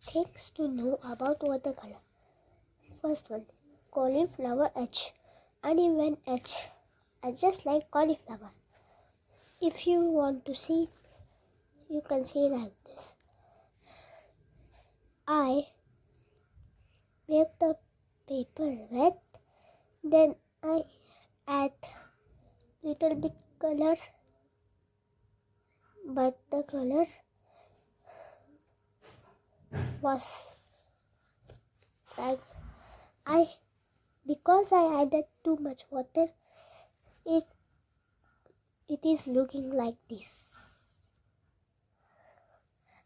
things to know about watercolor. First one, cauliflower edge. Uneven edge, just like cauliflower. If you want to see, you can see like this. I make the paper wet, then I add little bit color, but the color was like because I added too much water, it is looking like this.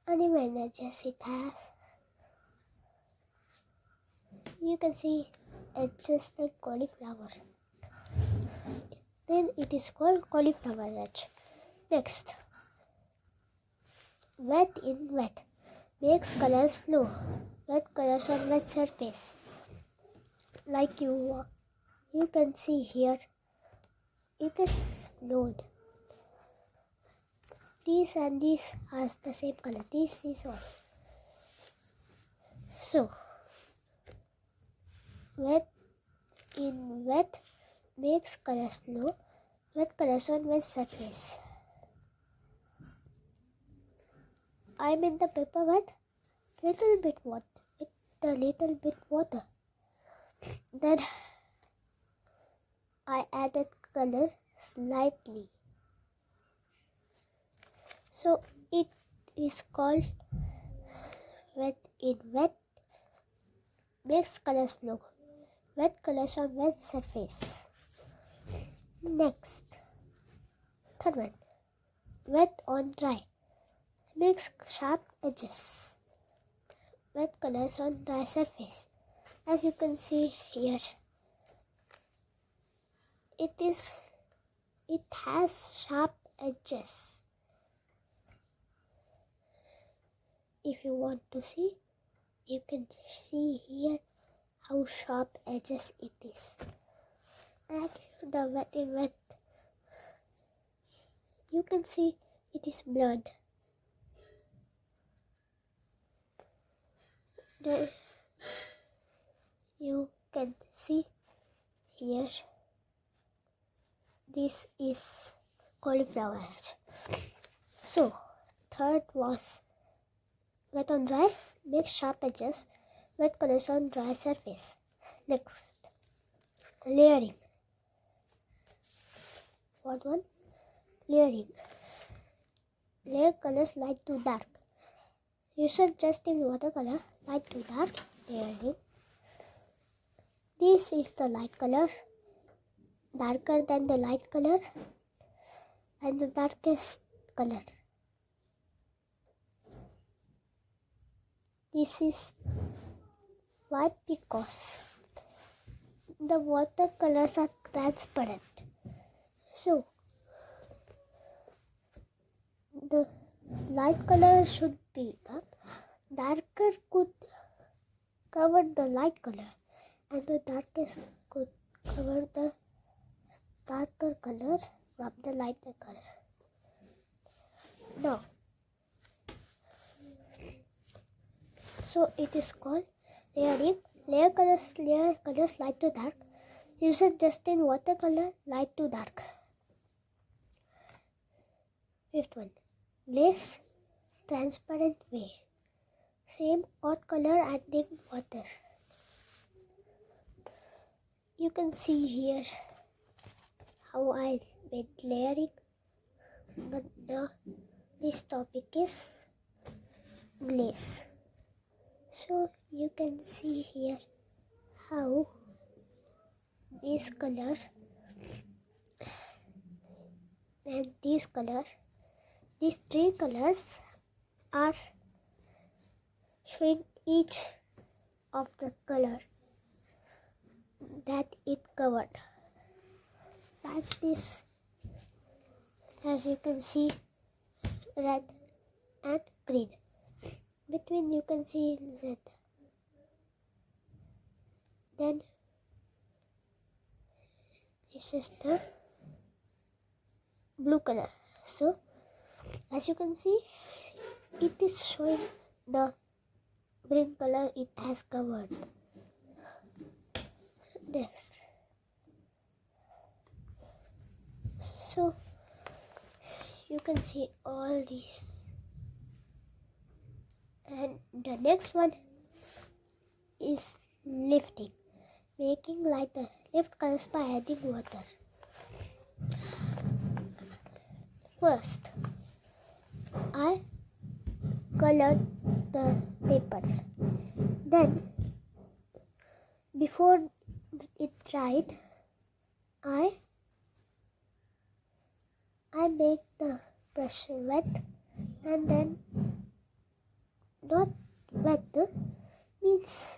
Uneven edges it has. You can see edges like cauliflower. Then it is called cauliflower edge. Next, wet in wet makes colors flow. Wet colors on wet surface. Like you can see here, it is flowed. These and these are the same color. This is all. So, wet in wet makes colors flow. Wet colors on wet surface. I made the paper wet, little bit water, with a little bit water. Then I added color slightly. So it is called wet in wet makes colors flow. Wet colors on wet surface. Next, third one, wet on dry makes sharp edges. Wet colors on dry surface. As you can see here, it has sharp edges. If you want to see, you can see here how sharp edges it is. And the wet in wet, you can see it is blurred. Then you can see here, this is cauliflower edge. So third was wet on dry makes sharp edges. Wet colors on dry surface. Next, layering. What one? Layering. Layer colors light to dark. You should just in watercolor, light to dark, layering. This is the light color, darker than the light color, and the darkest color. This is why? Because the watercolors are transparent. So the light color should be up. Darker could cover the light color, and the darkest could cover the darker color from the lighter color. Now, so it is called layering. Layer colors light to dark. Use it just in watercolor, light to dark. Fifth one, glaze transparent way. Same odd color adding water. You can see here how I made layering, but now this topic is glaze. So you can see here how this color and this color, these three colors are showing each of the color that it covered. Like this, as you can see, red and green. Between you can see red. Then this is the blue color. So as you can see, it is showing the green color it has covered. Next. So you can see all these. And the next one is lifting. Making like the lift colors by adding water. First, I colored the paper. Then, before it dried, I make the brush wet, and then not wet means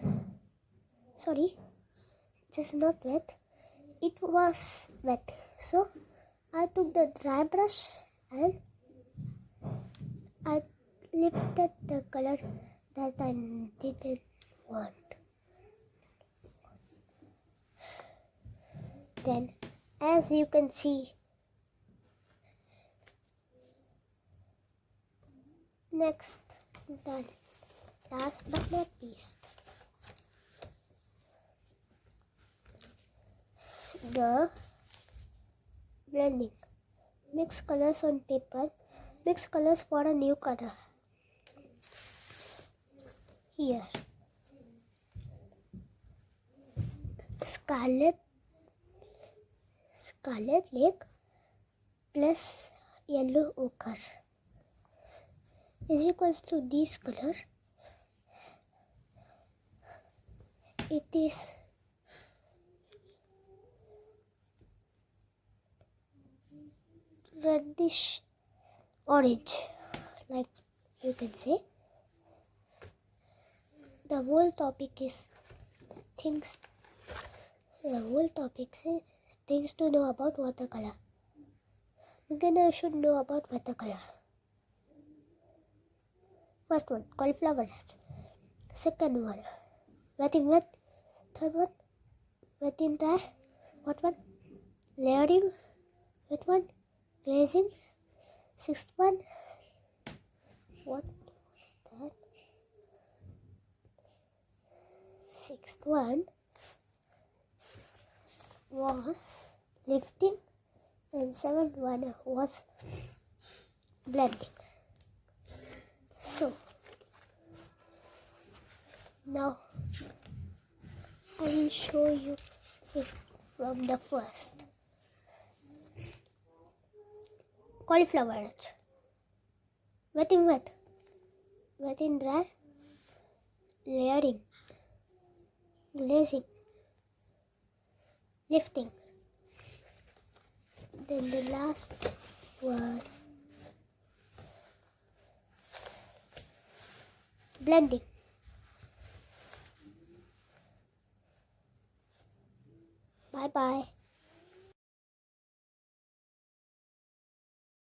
just not wet. It was wet, so I took the dry brush and I lifted the color that I didn't want. Then, as you can see, next, the last but not least, the blending. Mix colors on paper. Mix colors for a new color. Here, scarlet lake plus yellow ochre is equals to this color. It is reddish orange, like you can say. The whole topic is things to know about watercolor. Beginner should know about watercolor. First one, cauliflower. Second one, wet in wet. Third one, wet in dry. Fourth one, layering. Fifth one, glazing. Sixth one, what was that? Sixth one was lifting, and seventh one was blending. So now I will show you it from the first. Cauliflower. Wet in wet. Wet in dry. Layering. Glazing. Lifting. Then the last one, blending. Bye bye.